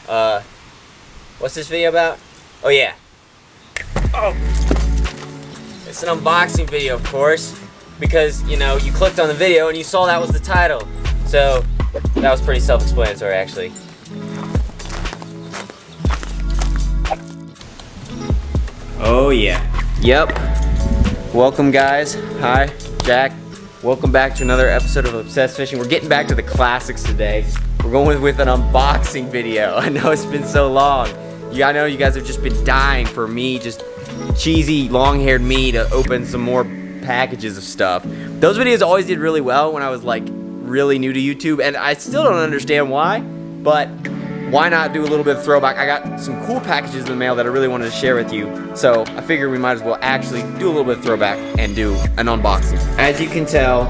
What's this video about? Oh yeah. Oh, it's an unboxing video, of course, because you know you clicked on the video and you saw that was the title. So that was pretty self-explanatory, actually. Oh yeah. Yep. Welcome, guys. Hi, Jack. Welcome back to another episode of Obsessed Fishing. We're getting back to the classics today. We're going with an unboxing video. I know it's been so long. I know you guys have just been dying for me, just cheesy, long-haired me, to open some more packages of stuff. Those videos always did really well when I was like really new to YouTube, and I still don't understand why, but why not do a little bit of throwback? I got some cool packages in the mail that I really wanted to share with you, so I figured we might as well actually do a little bit of throwback and do an unboxing. As you can tell,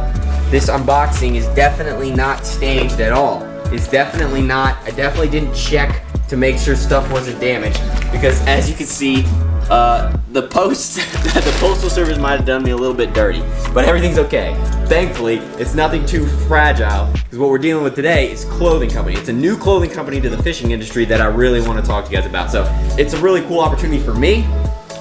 this unboxing is definitely not staged at all. It's definitely not. I definitely didn't check to make sure stuff wasn't damaged, because as you can see, the postal service might have done me a little bit dirty, but everything's okay. Thankfully, it's nothing too fragile, because what we're dealing with today is clothing company. It's a new clothing company to the fishing industry that I really want to talk to you guys about. So it's a really cool opportunity for me.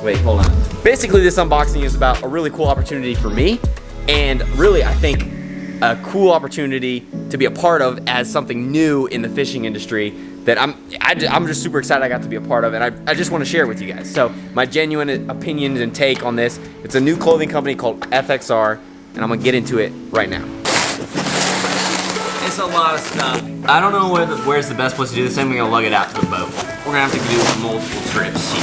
Wait, hold on. Basically, this unboxing is about a really cool opportunity for me, and really, I think, a cool opportunity to be a part of as something new in the fishing industry that I'm just super excited I got to be a part of, and I just want to share it with you guys. So my genuine opinions and take on this: it's a new clothing company called FXR, and I'm gonna get into it right now. It's a lot of stuff. I don't know where's the best place to do this. I'm gonna lug it out to the boat. We're gonna have to do multiple trips here.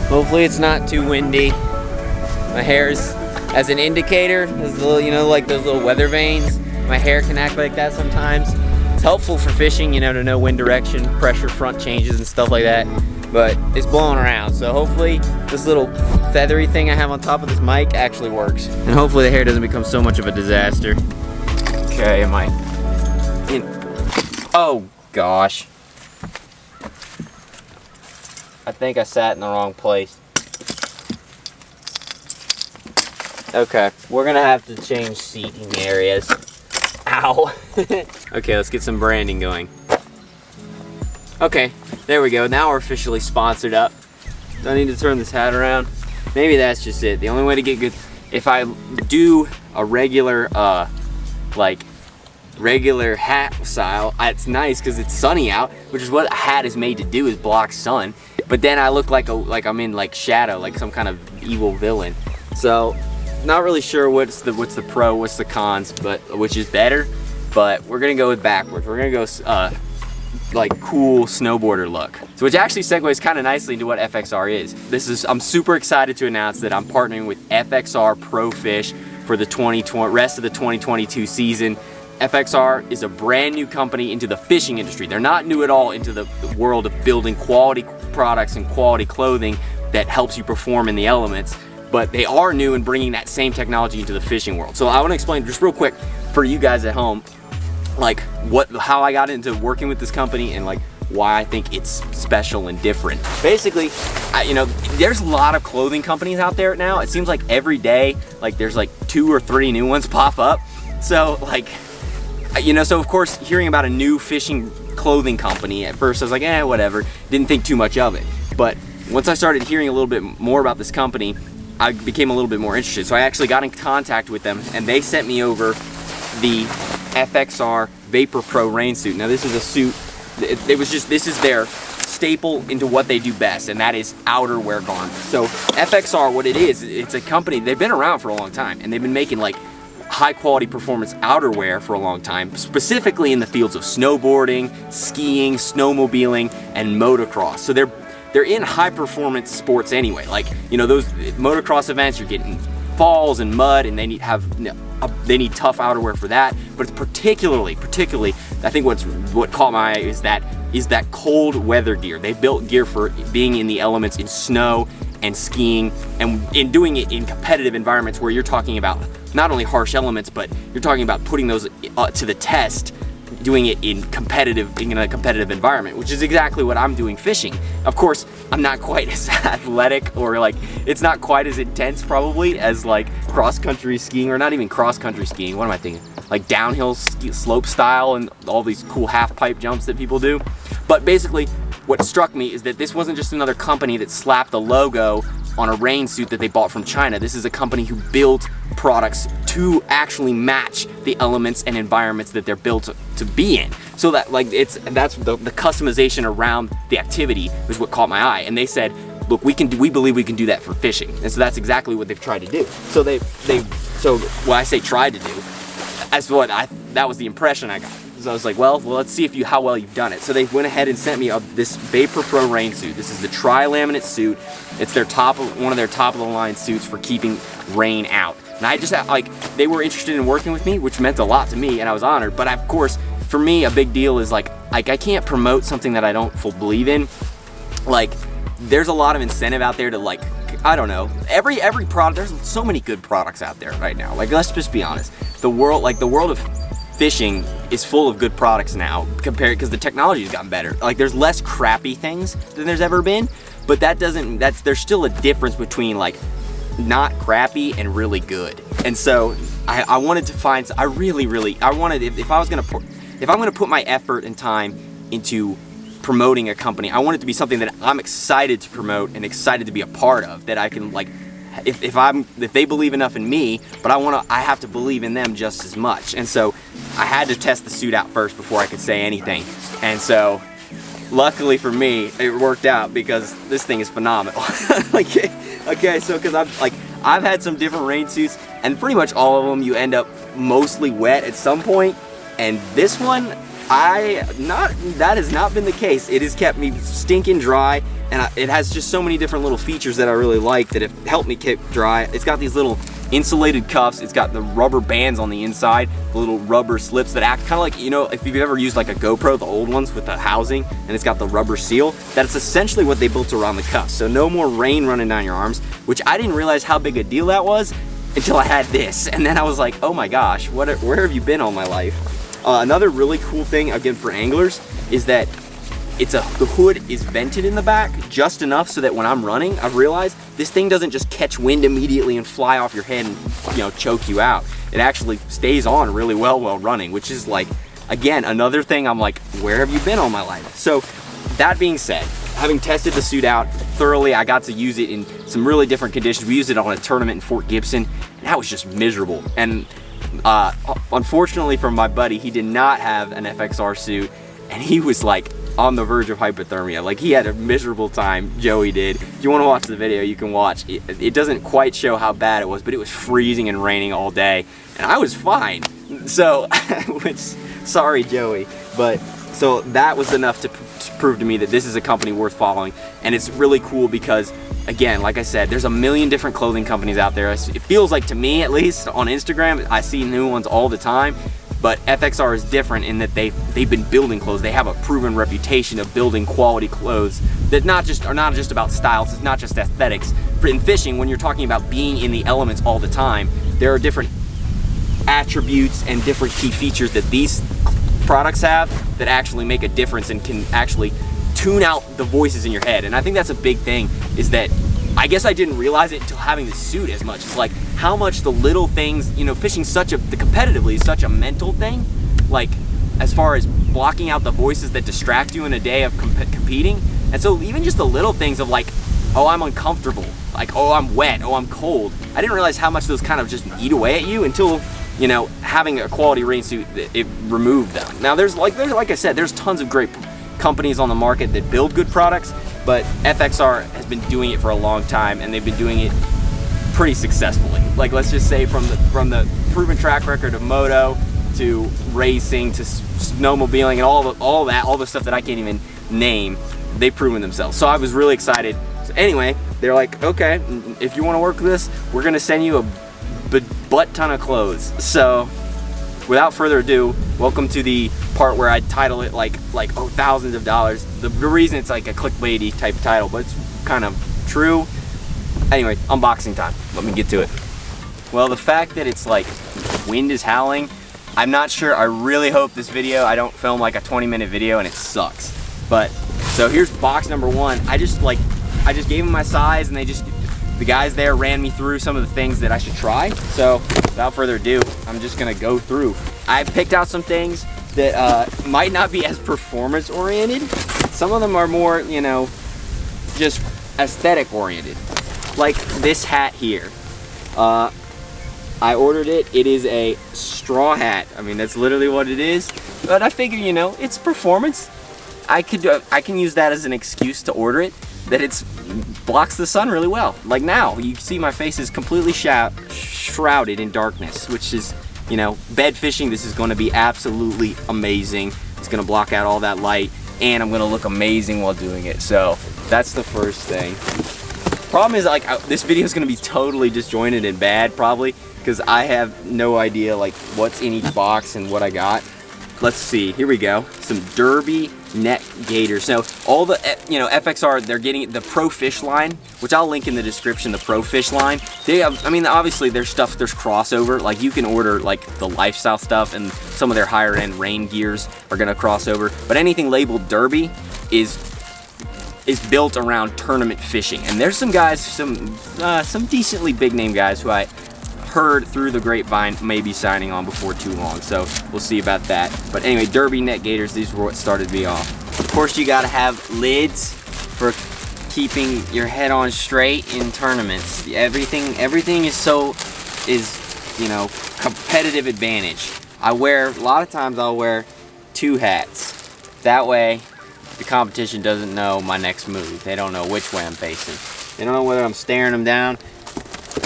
Hopefully it's not too windy. My hair's, as an indicator, there's little, you know, like those little weather vanes. My hair can act like that sometimes. It's helpful for fishing, you know, to know wind direction, pressure, front changes, and stuff like that. But it's blowing around, so hopefully this little feathery thing I have on top of this mic actually works. And hopefully the hair doesn't become so much of a disaster. Okay, am I in? Oh gosh. I think I sat in the wrong place. Okay, we're gonna have to change seating areas. Ow. Okay, let's get some branding going. Okay, there we go. Now we're officially sponsored up. Do I need to turn this hat around? Maybe that's just it. The only way to get good, if I do a regular, regular hat style, it's nice because it's sunny out, which is what a hat is made to do, is block sun. But then I look like I'm in like shadow, like some kind of evil villain. So not really sure what's the pro, what's the cons, but which is better. But we're gonna go with backwards. We're gonna go like cool snowboarder look. So which actually segues kind of nicely into what FXR is. I'm super excited to announce that I'm partnering with FXR Pro Fish for the rest of the 2022 season. FXR is a brand new company into the fishing industry. They're not new at all into the world of building quality products and quality clothing that helps you perform in the elements, but they are new in bringing that same technology into the fishing world. So I want to explain just real quick for you guys at home, like how I got into working with this company and like why I think it's special and different. Basically, you know, there's a lot of clothing companies out there now. It seems like every day, like there's like 2 or 3 new ones pop up. So like, you know, so of course, hearing about a new fishing clothing company, at first I was like, whatever, didn't think too much of it. But once I started hearing a little bit more about this company, I became a little bit more interested. So I actually got in contact with them, and they sent me over the FXR Vapor Pro rain suit. Now this is a suit, this is their staple into what they do best, and that is outerwear garments. So FXR, what it is, it's a company, they've been around for a long time, and they've been making like high quality performance outerwear for a long time, specifically in the fields of snowboarding, skiing, snowmobiling, and motocross. So they're in high performance sports anyway. Like, you know, those motocross events, you're getting falls and mud, and they need tough outerwear for that. But it's particularly, I think what caught my eye is that cold weather gear. They built gear for being in the elements in snow and skiing, and in doing it in competitive environments where you're talking about not only harsh elements, but you're talking about putting those to the test, doing it in a competitive environment, which is exactly what I'm doing fishing. Of course, I'm not quite as athletic, or like, it's not quite as intense probably as like cross-country skiing, or not even cross-country skiing. What am I thinking? like downhill slope style and all these cool half pipe jumps that people do. But basically, what struck me is that this wasn't just another company that slapped the logo on a rain suit that they bought from China. This is a company who built products to actually match the elements and environments that they're built to be in. So that like that's the customization around the activity was what caught my eye. And they said, look, we believe we can do that for fishing. And so that's exactly what they've tried to do. So so what I say tried to do, that was the impression I got. So I was like, well, let's see how well you've done it. So they went ahead and sent me this Vapor Pro rain suit. This is the tri-laminate suit. It's one of their top of the line suits for keeping rain out. And I just they were interested in working with me, which meant a lot to me, and I was honored. But of course, for me, a big deal is like I can't promote something that I don't full believe in. Like, there's a lot of incentive out there to like, I don't know, every product. There's so many good products out there right now. Like, let's just be honest. The world of fishing is full of good products now, because the technology's gotten better. Like, there's less crappy things than there's ever been, but there's still a difference between like not crappy and really good. And so I wanted to find, if I'm gonna put my effort and time into promoting a company, I want it to be something that I'm excited to promote and excited to be a part of, that I can like, if they believe enough in me, but I have to believe in them just as much. And so I had to test the suit out first before I could say anything. And so luckily for me, it worked out, because this thing is phenomenal. Okay, so because I've had some different rain suits, and pretty much all of them you end up mostly wet at some point, and this one that has not been the case. It has kept me stinking dry, and it has just so many different little features that I really like that have helped me keep dry. It's got these little insulated cuffs. It's got the rubber bands on the inside, the little rubber slips that act kind of like, you know, if you've ever used like a GoPro, the old ones with the housing, and it's got the rubber seal. That's essentially what they built around the cuffs. So no more rain running down your arms, which I didn't realize how big a deal that was until I had this. And then I was like, oh my gosh, where have you been all my life? Another really cool thing, again, for anglers, is that the hood is vented in the back just enough so that when I'm running, I've realized this thing doesn't just catch wind immediately and fly off your head and, you know, choke you out. It actually stays on really well while running, which is like, again, another thing I'm like, where have you been all my life? So that being said, having tested the suit out thoroughly, I got to use it in some really different conditions. We used it on a tournament in Fort Gibson, and that was just miserable. And unfortunately for my buddy, he did not have an FXR suit, and he was like on the verge of hypothermia. Like, he had a miserable time. Joey did. If you want to watch the video, you can watch. It doesn't quite show how bad it was, but it was freezing and raining all day, and I was fine. So, sorry Joey, but so that was enough to prove to me that this is a company worth following. And it's really cool because, again, like I said, there's a million different clothing companies out there. It feels like, to me at least, on Instagram, I see new ones all the time. But FXR is different in that they've been building clothes. They have a proven reputation of building quality clothes that are not just about styles. It's not just aesthetics. In fishing, when you're talking about being in the elements all the time, there are different attributes and different key features that these products have that actually make a difference and can actually tune out the voices in your head. And I think that's a big thing, is that I guess I didn't realize it until having the suit as much. It's like how much the little things, you know, fishing competitively is such a mental thing. Like, as far as blocking out the voices that distract you in a day of competing. And so even just the little things of like, oh, I'm uncomfortable, like, oh, I'm wet, oh, I'm cold. I didn't realize how much those kind of just eat away at you until, you know, having a quality rain suit, it removed them. Now there's like I said, there's tons of great companies on the market that build good products, but FXR has been doing it for a long time, and they've been doing it pretty successfully. Like, let's just say from the proven track record of moto to racing to snowmobiling and all the stuff that I can't even name, they've proven themselves. So I was really excited. So anyway, they're like, okay, if you want to work with this, we're gonna send you a butt ton of clothes. So without further ado, welcome to the part where I title it like oh, thousands of dollars. The reason it's like a clickbaity type title, but it's kind of true. Anyway, unboxing time. Let me get to it. Well, the fact that it's like wind is howling, I'm not sure. I really hope this video, I don't film like a 20-minute video and it sucks. But so here's box number one. I just gave them my size, and the guys there ran me through some of the things that I should try. So without further ado, I'm just gonna go through. I picked out some things that might not be as performance oriented. Some of them are more, you know, just aesthetic oriented. Like this hat here. I ordered it. It is a straw hat. I mean, that's literally what it is. But I figure, you know, it's performance. I can use that as an excuse to order it. That it's blocks the sun really well. Like now, you can see my face is completely shrouded in darkness, which is, you know, bed fishing. This is going to be absolutely amazing. It's going to block out all that light, and I'm going to look amazing while doing it. So that's the first thing. Problem is, like, this video is going to be totally disjointed and bad, probably, because I have no idea like what's in each box and what I got. Let's see. Here we go. Some Derby net gaiters. So all the, you know, FXR, they're getting the Pro Fish line, which I'll link in the description. The Pro Fish line. They have, I mean, obviously there's stuff, there's crossover. Like you can order like the lifestyle stuff, and some of their higher end rain gears are gonna cross over. But anything labeled Derby is built around tournament fishing. And there's some guys, some decently big name guys who I heard through the grapevine may be signing on before too long, so we'll see about that. But anyway, Derby net gaiters, these were what started me off. Of course, you gotta have lids for keeping your head on straight in tournaments. Everything is, you know, competitive advantage. A lot of times I'll wear 2 hats. That way the competition doesn't know my next move. They don't know which way I'm facing. They don't know whether I'm staring them down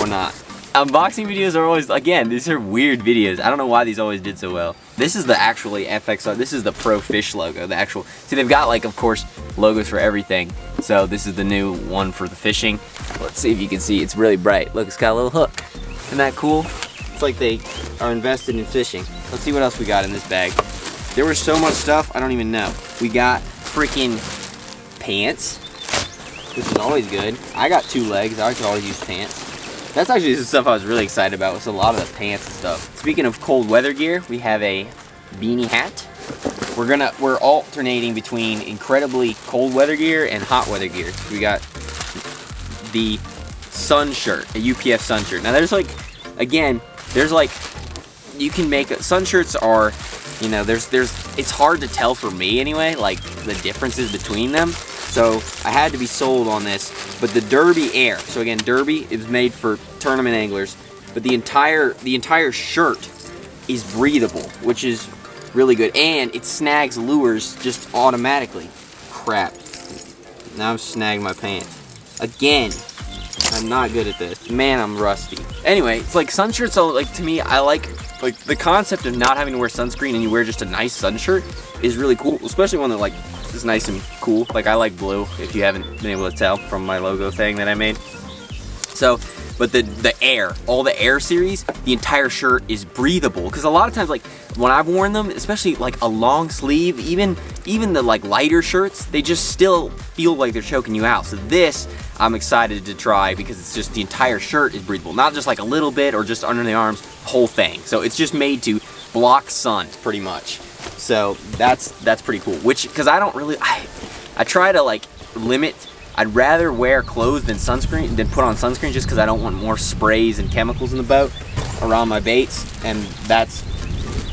or not. Unboxing videos are always, again, these are weird videos. I don't know why these always did so well. This is the actually FXR, this is the Pro Fish logo, the actual, see they've got like, of course, logos for everything. So this is the new one for the fishing. Let's see if you can see, it's really bright. Look, it's got a little hook. Isn't that cool? It's like they are invested in fishing. Let's see what else we got in this bag. There was so much stuff, I don't even know. We got freaking pants, which is always good. I got 2 legs, I could always use pants. That's actually the stuff I was really excited about, was a lot of the pants and stuff. Speaking of cold weather gear, we have a beanie hat. We're alternating between incredibly cold weather gear and hot weather gear. We got the sun shirt, a UPF sun shirt. Now there's like, again, there's like, you can make, sun shirts are, you know, it's hard to tell for me anyway, like the differences between them. So I had to be sold on this, but the Derby Air. So again, Derby is made for tournament anglers, but the entire shirt is breathable, which is really good, and it snags lures just automatically. Crap! Now I'm snagging my pants again. I'm not good at this. Man, I'm rusty. Anyway, it's like sun shirts. So like to me, I like the concept of not having to wear sunscreen and you wear just a nice sun shirt is really cool, especially one that like is nice and cool. Like I like blue, if you haven't been able to tell from my logo thing that I made. So, but the Air, all the Air series, the entire shirt is breathable. Because a lot of times, like when I've worn them, especially like a long sleeve, even the like lighter shirts, they just still feel like they're choking you out. So this, I'm excited to try because it's just the entire shirt is breathable, not just like a little bit or just under the arms, the whole thing. So it's just made to block sun pretty much. So that's pretty cool. Which, because I don't really, I try to like limit. I'd rather wear clothes than put on sunscreen, just because I don't want more sprays and chemicals in the boat around my baits, and that's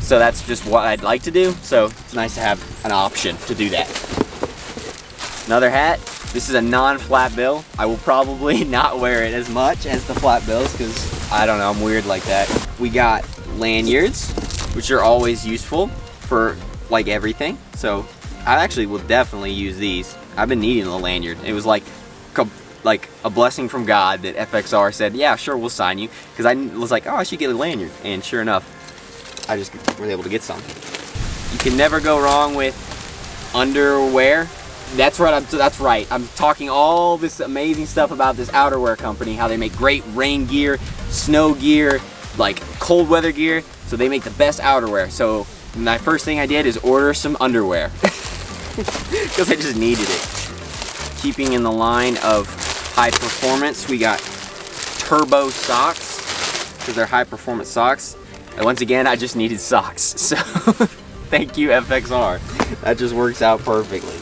just what I'd like to do. So it's nice to have an option to do that. Another hat. This is a non-flat bill. I will probably not wear it as much as the flat bills because I don't know, I'm weird like that. We got lanyards, which are always useful for like everything. So I actually will definitely use these. I've been needing a lanyard. It was like a blessing from God that FXR said, yeah, sure, we'll sign you. Because I was like, oh, I should get a lanyard. And sure enough, I just was able to get some. You can never go wrong with underwear. That's right, that's right. I'm talking all this amazing stuff about this outerwear company, how they make great rain gear, snow gear, like cold weather gear. So they make the best outerwear. So my first thing I did is order some underwear. Because I just needed it. Keeping in the line of high performance, we got turbo socks, because they're high performance socks. And once again, I just needed socks. So thank you, FXR. That just works out perfectly.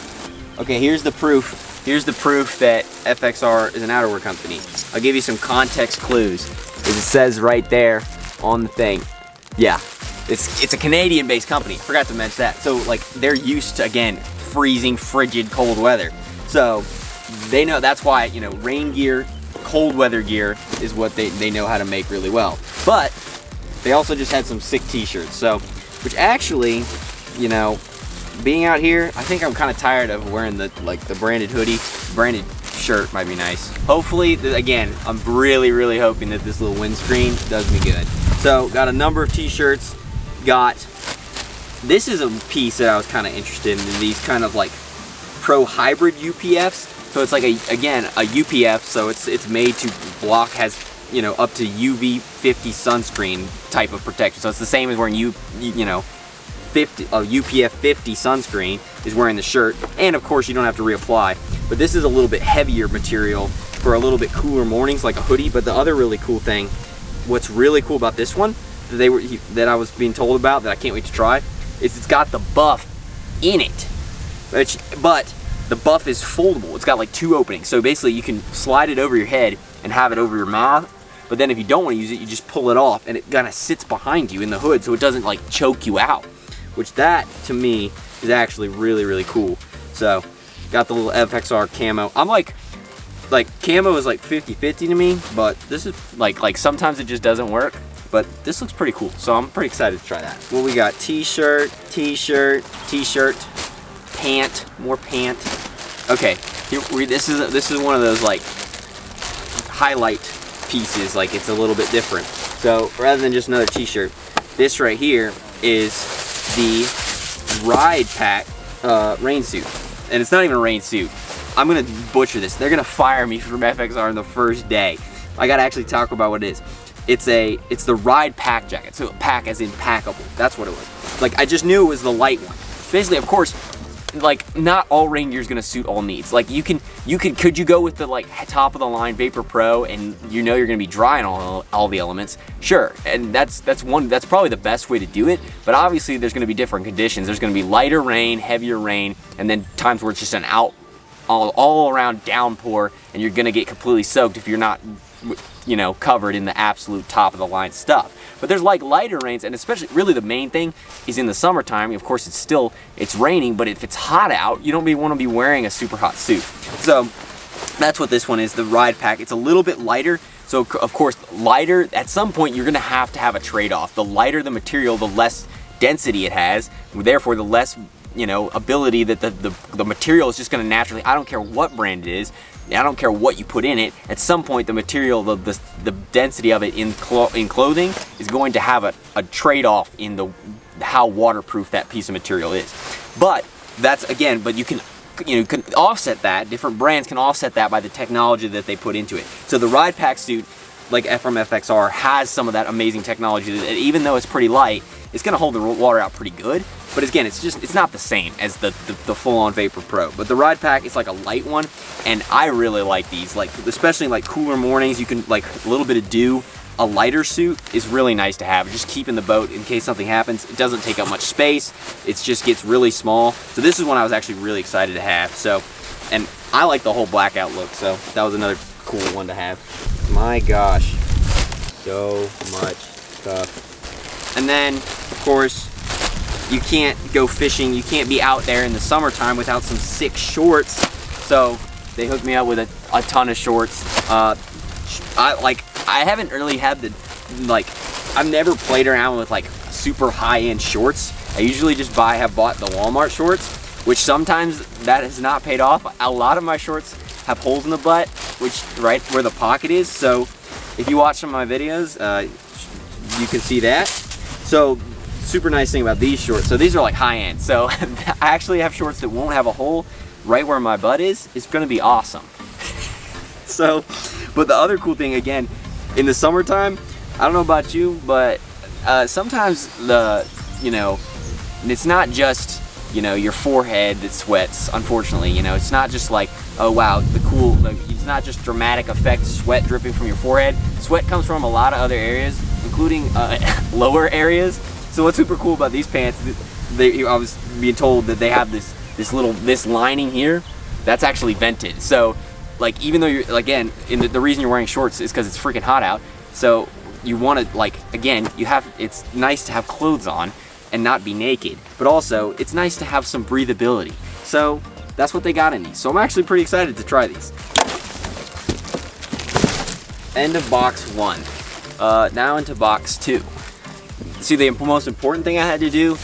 Okay, here's the proof. Here's the proof that FXR is an outerwear company. I'll give you some context clues. As it says right there on the thing. Yeah, It's a Canadian-based company. Forgot to mention that. So like they're used to, again, freezing, frigid, cold weather. So they know, that's why, you know, rain gear, cold weather gear is what they know how to make really well. But they also just had some sick t-shirts. So, which actually, you know, being out here, I think I'm kind of tired of wearing the branded hoodie. Branded shirt might be nice. Hopefully, again, I'm really hoping that this little windscreen does me good. So got a number of t-shirts. Got, this is a piece that I was kind of interested in, these kind of like pro hybrid UPFs. So it's like again a UPF, so it's made to block, has, you know, up to UV 50 sunscreen type of protection. So it's the same as wearing UPF 50 sunscreen is wearing the shirt, and of course you don't have to reapply. But this is a little bit heavier material for a little bit cooler mornings, like a hoodie. But the other really cool thing, what's really cool about this one that I was being told about, that I can't wait to try, is it's got the buff in it, but the buff is foldable. It's got like 2 openings, so basically you can slide it over your head and have it over your mouth. But then if you don't want to use it, you just pull it off, and it kind of sits behind you in the hood, so it doesn't like choke you out. Which that to me is actually really cool. So got the little FXR camo. I'm like camo is like 50-50 to me, but this is like sometimes it just doesn't work. But this looks pretty cool, so I'm pretty excited to try that. Well, we got t-shirt, pant, more pant. Okay, this is one of those like highlight pieces. Like it's a little bit different. So rather than just another t-shirt, this right here is the Ride Pack rain suit, and it's not even a rain suit. I'm gonna butcher this. They're gonna fire me from FXR on the first day. I gotta actually talk about what it is. It's the Ride Pack jacket. So pack as in packable. That's what it was. Like I just knew it was the light one. Basically, of course, like not all rain gear is gonna suit all needs. Like could you go with the like top of the line Vapor Pro, and you know you're gonna be dry in all the elements? Sure, and that's probably the best way to do it. But obviously there's gonna be different conditions. There's gonna be lighter rain, heavier rain, and then times where it's just an all around downpour, and you're gonna get completely soaked if you're not, you know, covered in the absolute top of the line stuff. But there's like lighter rains, and especially really the main thing is in the summertime. Of course it's raining, but if it's hot out, you don't want to be wearing a super hot suit. So that's what this one is, the Ride Pack. It's a little bit lighter. So of course lighter, at some point you're gonna have to have a trade-off. The lighter the material, the less density it has, therefore the less, you know, ability that the material is just gonna naturally, I don't care what brand it is, I don't care what you put in it, at some point the material, the density of it in clothing is going to have a trade-off in how waterproof that piece of material is. But that's, again, but you can offset that. Different brands can offset that by the technology that they put into it. So the Ride Pack suit, like from FXR, has some of that amazing technology that even though it's pretty light, it's gonna hold the water out pretty good. But again, it's not the same as the full-on Vapor Pro. But the Ride Pack is like a light one, and I really like these. Like especially like cooler mornings, you can like a little bit of dew. A lighter suit is really nice to have. Just keep in the boat in case something happens. It doesn't take up much space. It just gets really small. So this is one I was actually really excited to have. So, and I like the whole blackout look. So that was another cool one to have. My gosh, so much stuff. And then of course, you can't go fishing, you can't be out there in the summertime without some sick shorts. So they hooked me up with a ton of shorts. I haven't really had I've never played around with like super high-end shorts. I usually just have bought the Walmart shorts, which sometimes that has not paid off. A lot of my shorts have holes in the butt, which right where the pocket is. So if you watch some of my videos, you can see that. So super nice thing about these shorts, so these are like high-end. So I actually have shorts that won't have a hole right where my butt is. It's gonna be awesome. So, but the other cool thing, again, in the summertime, I don't know about you, but sometimes it's not just, your forehead that sweats, unfortunately. It's not just like, oh wow, it's not just dramatic effect sweat dripping from your forehead. Sweat comes from a lot of other areas, including lower areas. So what's super cool about these pants, I was being told that they have this lining here that's actually vented. So like even though you're, again, the reason you're wearing shorts is because it's freaking hot out. So you want to, like, again, it's nice to have clothes on and not be naked, but also it's nice to have some breathability. So that's what they got in these. So I'm actually pretty excited to try these. End of box 1. Now into box 2. See, the most important thing I had to do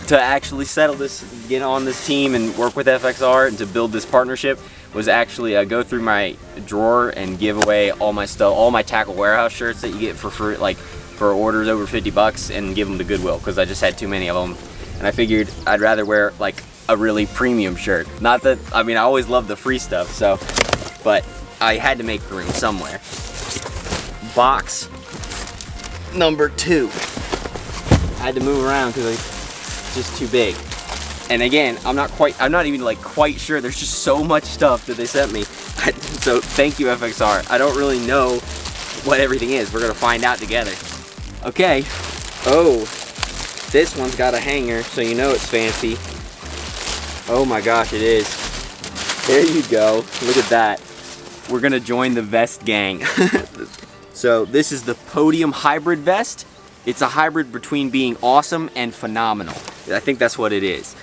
to actually settle this, get on this team and work with FXR and to build this partnership was actually go through my drawer and give away all my stuff, all my Tackle Warehouse shirts that you get for free, like for orders over 50 bucks, and give them to Goodwill because I just had too many of them. And I figured I'd rather wear like a really premium shirt. Not that, I mean, I always love the free stuff, so, but I had to make room somewhere. Box number 2. I had to move around because it's just too big. And again, I'm not even like quite sure. There's just so much stuff that they sent me. So thank you, FXR. I don't really know what everything is. We're gonna find out together. Okay. Oh, this one's got a hanger, so you know it's fancy. Oh my gosh, it is. There you go. Look at that. We're gonna join the vest gang. So this is the Podium Hybrid Vest. It's a hybrid between being awesome and phenomenal. I think that's what it is.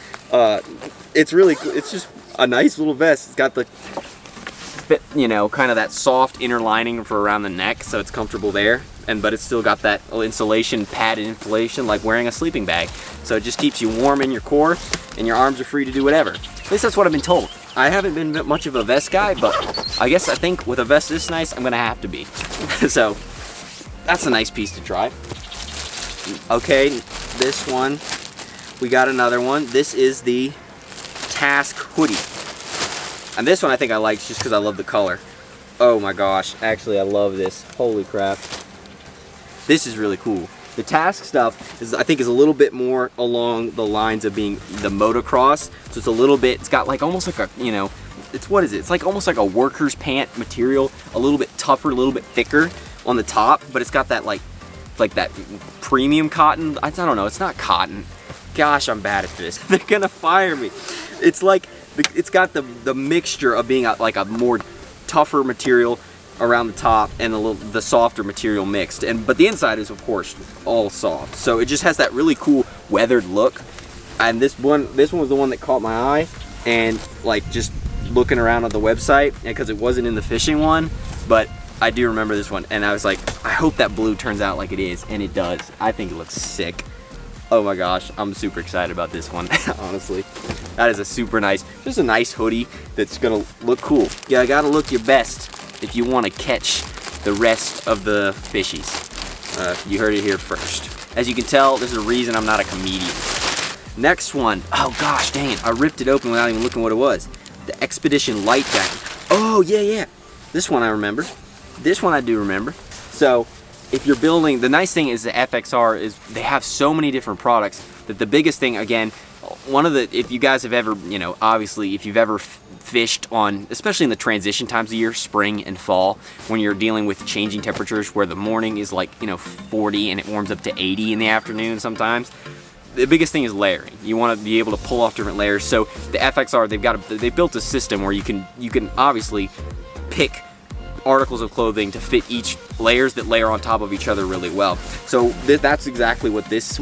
It's really cool. It's just a nice little vest. It's got the, you know, kind of that soft inner lining for around the neck, so it's comfortable there. But it's still got that insulation, padded insulation, like wearing a sleeping bag. So it just keeps you warm in your core, and your arms are free to do whatever. At least that's what I've been told. I haven't been much of a vest guy, but I think with a vest this nice, I'm gonna have to be. So that's a nice piece to try. Okay, this one, we got another one. This is the Task hoodie. And this one I think I like just because I love the color. Oh my gosh, actually I love this. Holy crap. This is really cool. The Task stuff is, I think, is a little bit more along the lines of being the motocross. So it's a little bit, it's got like almost like a, you know, it's, what is it? It's like almost like a worker's pant material, a little bit tougher, a little bit thicker on the top, but it's got that like that premium cotton. I don't know, it's not cotton. Gosh, I'm bad at this. They're gonna fire me. It's like, it's got the mixture of being like a more tougher material around the top and the softer material mixed, but the inside is of course all soft, so it just has that really cool weathered look. And this one was the one that caught my eye, and like just looking around on the website, because it wasn't in the fishing one, but I do remember this one, and I was like, I hope that blue turns out like it is, and it does. I think it looks sick. Oh my gosh, I'm super excited about this one. Honestly, that is a super nice, just a nice hoodie that's gonna look cool. Yeah, I gotta look your best if you want to catch the rest of the fishies. You heard it here first. As you can tell, there's a reason I'm not a comedian. Next one, oh gosh dang it, I ripped it open without even looking what it was. The Expedition Light Jacket. Oh yeah, this one I remember. This one I do remember. So if you're building, the nice thing is the FXR is they have so many different products that the biggest thing, again, one of the, if you guys have ever, you know, obviously if you've ever fished on, especially in the transition times of year, spring and fall, when you're dealing with changing temperatures where the morning is like, you know, 40 and it warms up to 80 in the afternoon sometimes, the biggest thing is layering. You want to be able to pull off different layers. So the FXR, they've built a system where you can obviously pick articles of clothing to fit each layers that layer on top of each other really well. So that's exactly what this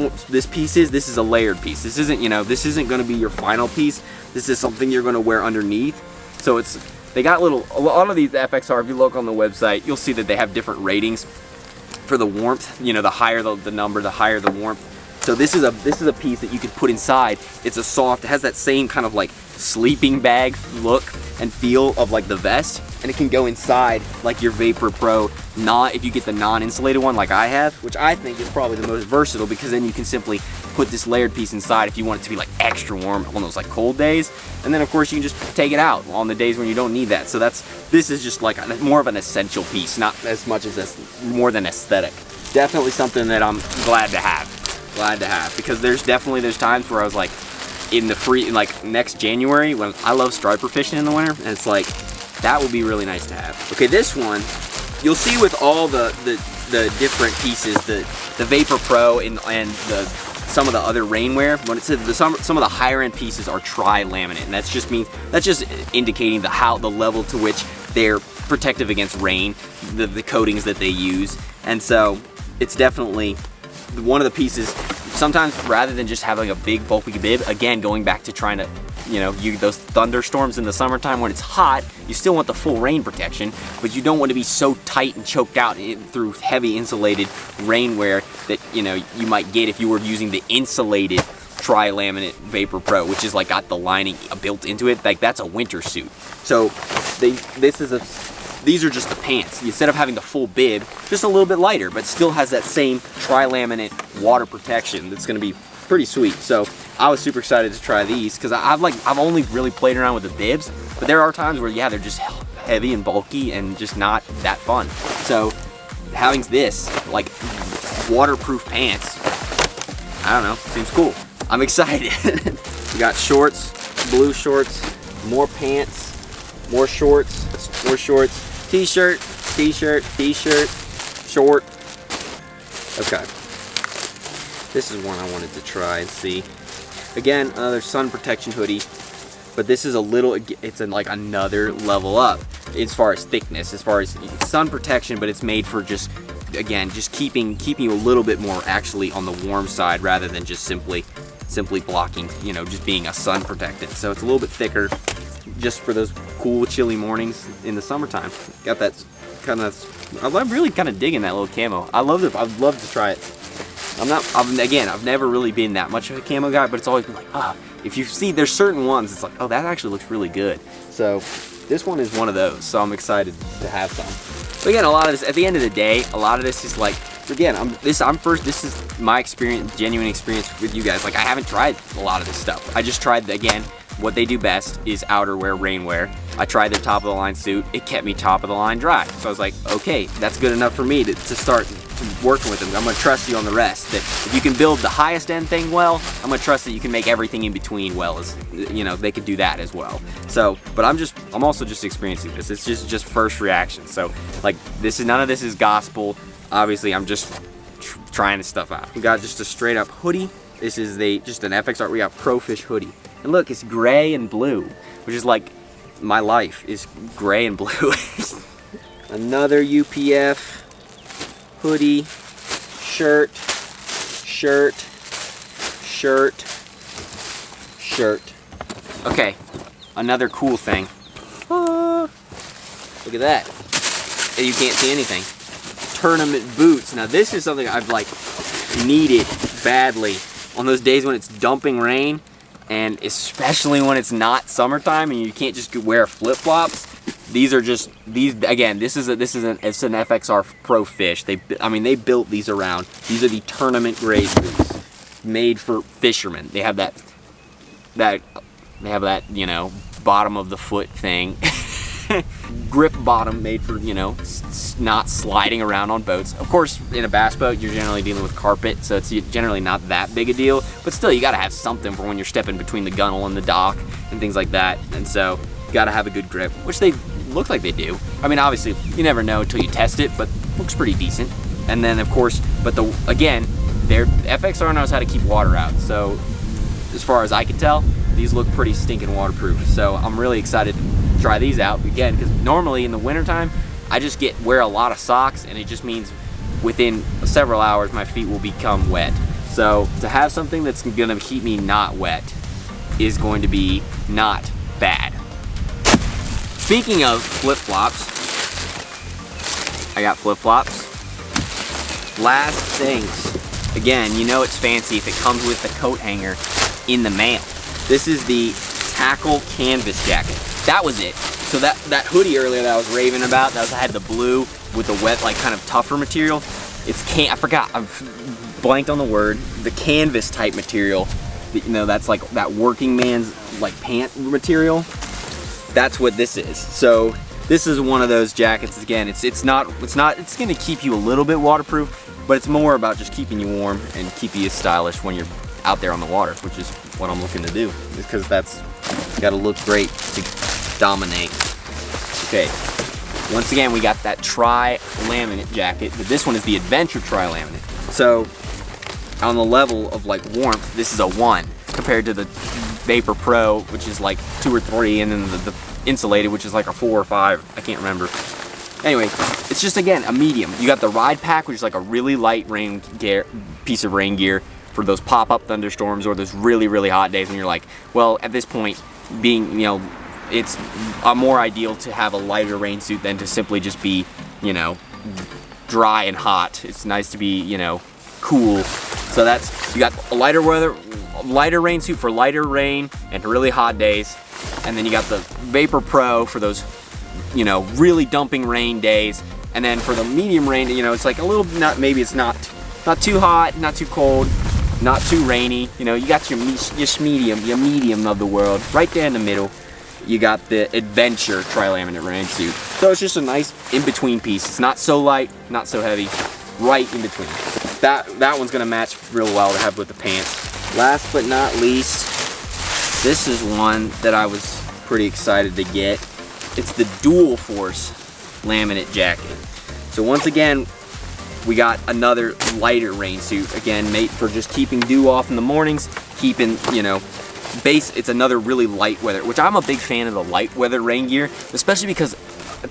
piece is. This is a layered piece. This isn't, you know, this isn't going to be your final piece. This is something you're going to wear underneath. So they got a lot of these FXR, if you look on the website, you'll see that they have different ratings for the warmth. You know, the higher the number, the higher the warmth. So this is a piece that you could put inside. It's a soft, it has that same kind of like sleeping bag look and feel of like the vest, and it can go inside like your Vapor Pro, if you get the non-insulated one like I have, which I think is probably the most versatile, because then you can simply put this layered piece inside if you want it to be like extra warm on those like cold days, and then of course you can just take it out on the days when you don't need that. So this is just like more of an essential piece, not as much as more than aesthetic. Definitely something that I'm glad to have, because there's times where I was like, like next January, when I love striper fishing in the winter, and it's like, that would be really nice to have. Okay, this one, you'll see with all the different pieces, the Vapor Pro and some of the other rainwear, when it says some of the higher end pieces are tri-laminate, and that's just indicating the level to which they're protective against rain, the coatings that they use. And so it's definitely one of the pieces. Sometimes rather than just having a big bulky bib, again, going back to trying to, you know, those thunderstorms in the summertime when it's hot, you still want the full rain protection, but you don't want to be so tight and choked out through heavy insulated rainwear that, you know, you might get if you were using the insulated tri-laminate Vapor Pro, which is like got the lining built into it. Like that's a winter suit. So these are just the pants. Instead of having the full bib, just a little bit lighter, but still has that same tri-laminate water protection that's gonna be pretty sweet. So I was super excited to try these because I've only really played around with the bibs, but there are times where, yeah, they're just heavy and bulky and just not that fun. So having this, like, waterproof pants, I don't know, seems cool. I'm excited. We got shorts, blue shorts, more pants, more shorts, t-shirt, t-shirt, t-shirt, short. Okay. This is one I wanted to try and see. Again, another sun protection hoodie, but this is it's like another level up as far as thickness, as far as sun protection, but it's made for just, again, just keeping you a little bit more actually on the warm side rather than just simply blocking, you know, just being a sun protectant. So it's a little bit thicker just for those cool, chilly mornings in the summertime. Got that kind of, I'm really kind of digging that little camo. I'd love to try it. I've never really been that much of a camo guy, but it's always been like, if you see, there's certain ones, it's like, oh, that actually looks really good. So this one is one of those, so I'm excited to have some. But again, a lot of this, at the end of the day, a lot of this is like, again, this is my experience, genuine experience with you guys. Like, I haven't tried a lot of this stuff. I just tried, again, what they do best is outerwear, rainwear. I tried their top of the line suit. It kept me top of the line dry. So I was like, okay, that's good enough for me to start working with them. I'm gonna trust you on the rest. That if you can build the highest end thing well, I'm gonna trust that you can make everything in between well, as you know, they could do that as well. So, but I'm also just experiencing this. It's just first reaction. So like, none of this is gospel. Obviously, I'm just trying this stuff out. We got just a straight up hoodie. This is just an FXR. We got Pro Fish hoodie. And look, it's gray and blue, which is like, my life is gray and blue. Another UPF hoodie, shirt, Okay, another cool thing. Look at that. You can't see anything. Tournament boots. Now this is something I've like needed badly on those days when it's dumping rain, and especially when it's not summertime and you can't just wear flip-flops. These are just, again, it's an FXR Pro Fish. They built these around. These are the tournament grade boots made for fishermen. They have that, you know, bottom of the foot thing. Grip bottom made for, you know, not sliding around on boats. Of course, in a bass boat, you're generally dealing with carpet, so it's generally not that big a deal. But still, you gotta have something for when you're stepping between the gunnel and the dock and things like that. And so, you gotta have a good grip, which they look like they do. I mean, obviously, you never know until you test it, but looks pretty decent. And then, of course, again, their FXR knows how to keep water out. So, as far as I can tell, these look pretty stinking waterproof. So, I'm really excited to try these out again, because normally in the wintertime, I just wear a lot of socks, and it just means within several hours, my feet will become wet. So, to have something that's gonna keep me not wet is going to be not bad. Speaking of flip-flops, I got flip-flops. Last things. Again, you know it's fancy if it comes with the coat hanger in the mail. This is the Tackle Canvas Jacket. That was it. So that hoodie earlier that I was raving about, that had the blue with the wet, like kind of tougher material. I forgot, I've blanked on the word. The canvas type material, you know, that's like that working man's like pant material. That's what this is. So this is one of those jackets. Again, it's gonna keep you a little bit waterproof, but it's more about just keeping you warm and keeping you stylish when you're out there on the water, which is what I'm looking to do, because that's gotta look great to dominate. Okay, once again, we got that tri-laminate jacket, but this one is the Adventure tri-laminate. So on the level of like warmth, this is a 1 compared to the Vapor Pro, which is like 2 or 3, and then the insulated, which is like a 4 or 5. I can't remember. anyway, it's just, again, a medium. You got the ride pack, which is like a really light piece of rain gear for those pop-up thunderstorms or those really, really hot days when you're like, well, at this point, being, you know, it's more ideal to have a lighter rain suit than to simply just be, you know, dry and hot. It's nice to be, you know, cool. So that's, you got a lighter rain suit for lighter rain and really hot days. And then you got the Vapor Pro for those, you know, really dumping rain days. And then for the medium rain, you know, it's like a little, maybe it's not too hot, not too cold, not too rainy. You know, you got your medium of the world right there in the middle. You got the Adventure tri-laminate rain suit. So it's just a nice in-between piece. It's not so light, not so heavy, right in between. That one's gonna match real well to have with the pants. Last but not least, this is one that I was pretty excited to get. It's the Dual Force laminate jacket. So once again, we got another lighter rain suit, again, made for just keeping dew off in the mornings, keeping, you know, it's another really light weather, which I'm a big fan of the light weather rain gear, especially because,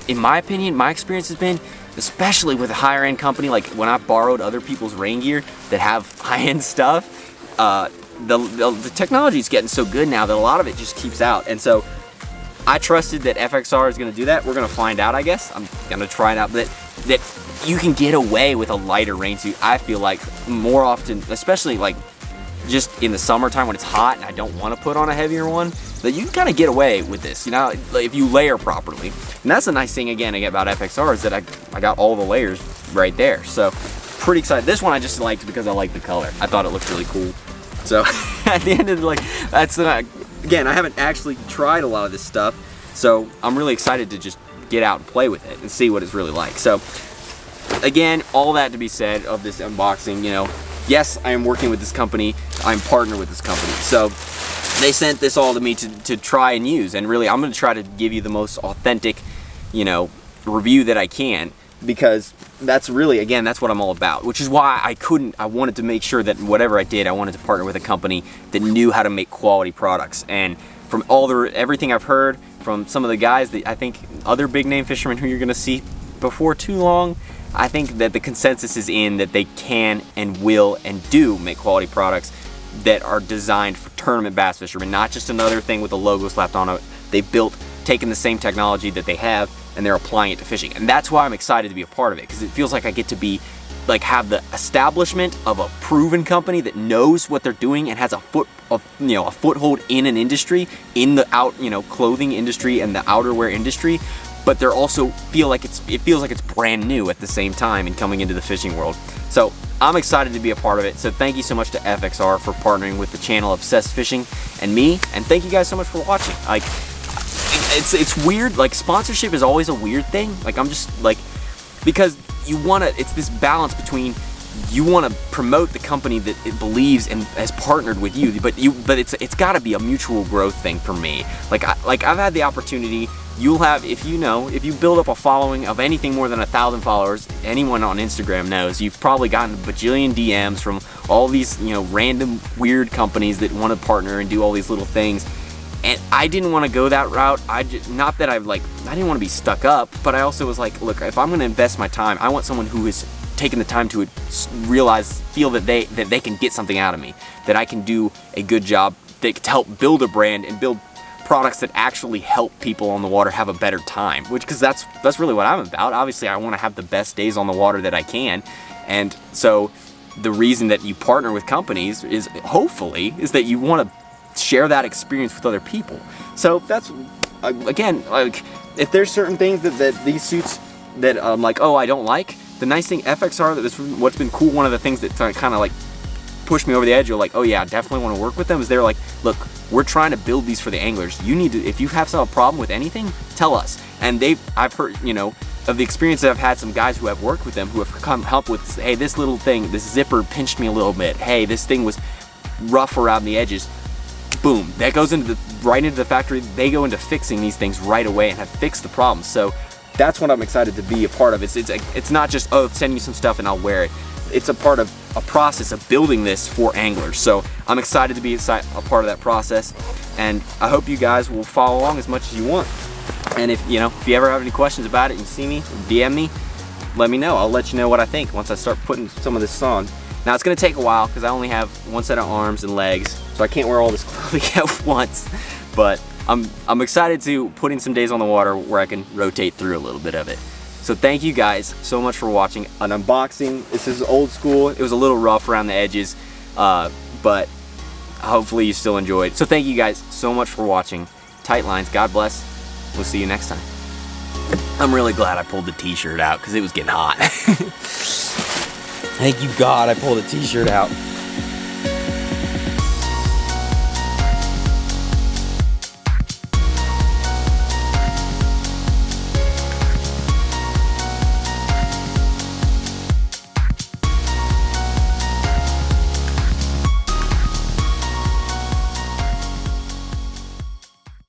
in my opinion, my experience has been, especially with a higher end company, like when I've borrowed other people's rain gear that have high end stuff, the technology is getting so good now that a lot of it just keeps out. And so I trusted that FXR is gonna do that. We're gonna find out, I guess. I'm gonna try it out, that you can get away with a lighter rain suit, I feel like, more often, especially like just in the summertime when it's hot and I don't want to put on a heavier one, that you can kind of get away with this, you know, if you layer properly. And that's the nice thing, again, about FXR, is that I got all the layers right there. So pretty excited. This one I just liked because I like the color. I thought it looked really cool. So at the end of the, like, that's again, I haven't actually tried a lot of this stuff, so I'm really excited to just get out and play with it and see what it's really like. So again, all that to be said of this unboxing, you know, yes, I am working with this company, I'm partnered with this company, so they sent this all to me to try and use, and really I'm going to try to give you the most authentic, you know, review that I can, because that's really, again, that's what I'm all about, which is why I wanted to make sure that whatever I did, I wanted to partner with a company that knew how to make quality products. And from everything I've heard from some of the guys, that I think other big name fishermen who you're going to see before too long, I think that the consensus is in that they can and will and do make quality products that are designed for tournament bass fishermen, not just another thing with a logo slapped on it. They taken the same technology that they have and they're applying it to fishing. And that's why I'm excited to be a part of it, because it feels like I get to be, like, have the establishment of a proven company that knows what they're doing and has a foothold in an industry, in the clothing industry and the outerwear industry, but they're also it feels like it's brand new at the same time and coming into the fishing world. So I'm excited to be a part of it. So thank you so much to FXR for partnering with the channel Obsessed Fishing and me, and thank you guys so much for watching. Like, it's weird, like, sponsorship is always a weird thing. Like, I'm just like, because it's this balance between, you want to promote the company that it believes and has partnered with you, but it's got to be a mutual growth thing for me. Like I've had the opportunity. You'll have, if you build up a following of anything more than 1,000 followers, anyone on Instagram knows, you've probably gotten a bajillion DMs from all these, you know, random weird companies that want to partner and do all these little things. And I didn't want to go that route. Not that I didn't want to be stuck up, but I also was like, look, if I'm going to invest my time, I want someone who has taken the time to feel that they can get something out of me, that I can do a good job, to help build a brand and build products that actually help people on the water have a better time, because that's really what I'm about. Obviously, I want to have the best days on the water that I can, and so the reason that you partner with companies is, hopefully, is that you want to share that experience with other people. So that's, again, like, if there's certain things that these suits that I'm like, oh, I don't like, the nice thing, FXR, what's been cool, one of the things that kind of like pushed me over the edge, you're like, oh yeah, I definitely want to work with them, is they're like, look, we're trying to build these for the anglers. You need to, if you have some problem with anything, tell us. And I've heard, you know, of the experience that I've had, some guys who have worked with them who have come help with, hey, this little thing, this zipper pinched me a little bit. Hey, this thing was rough around the edges. Boom, that goes right into the factory. They go into fixing these things right away and have fixed the problem. So that's what I'm excited to be a part of. It's not just, oh, send me some stuff and I'll wear it. It's a part of a process of building this for anglers. So I'm excited to be a part of that process, and I hope you guys will follow along as much as you want. And if you ever have any questions about it, you see me, DM me, let me know. I'll let you know what I think once I start putting some of this on. Now it's gonna take a while because I only have one set of arms and legs, so I can't wear all this clothing at once. But I'm excited to put in some days on the water where I can rotate through a little bit of it. So thank you guys so much for watching an unboxing. This is old school. It was a little rough around the edges, but hopefully you still enjoyed. So thank you guys so much for watching. Tight lines, God bless. We'll see you next time. I'm really glad I pulled the t-shirt out because it was getting hot. Thank you God I pulled the t-shirt out.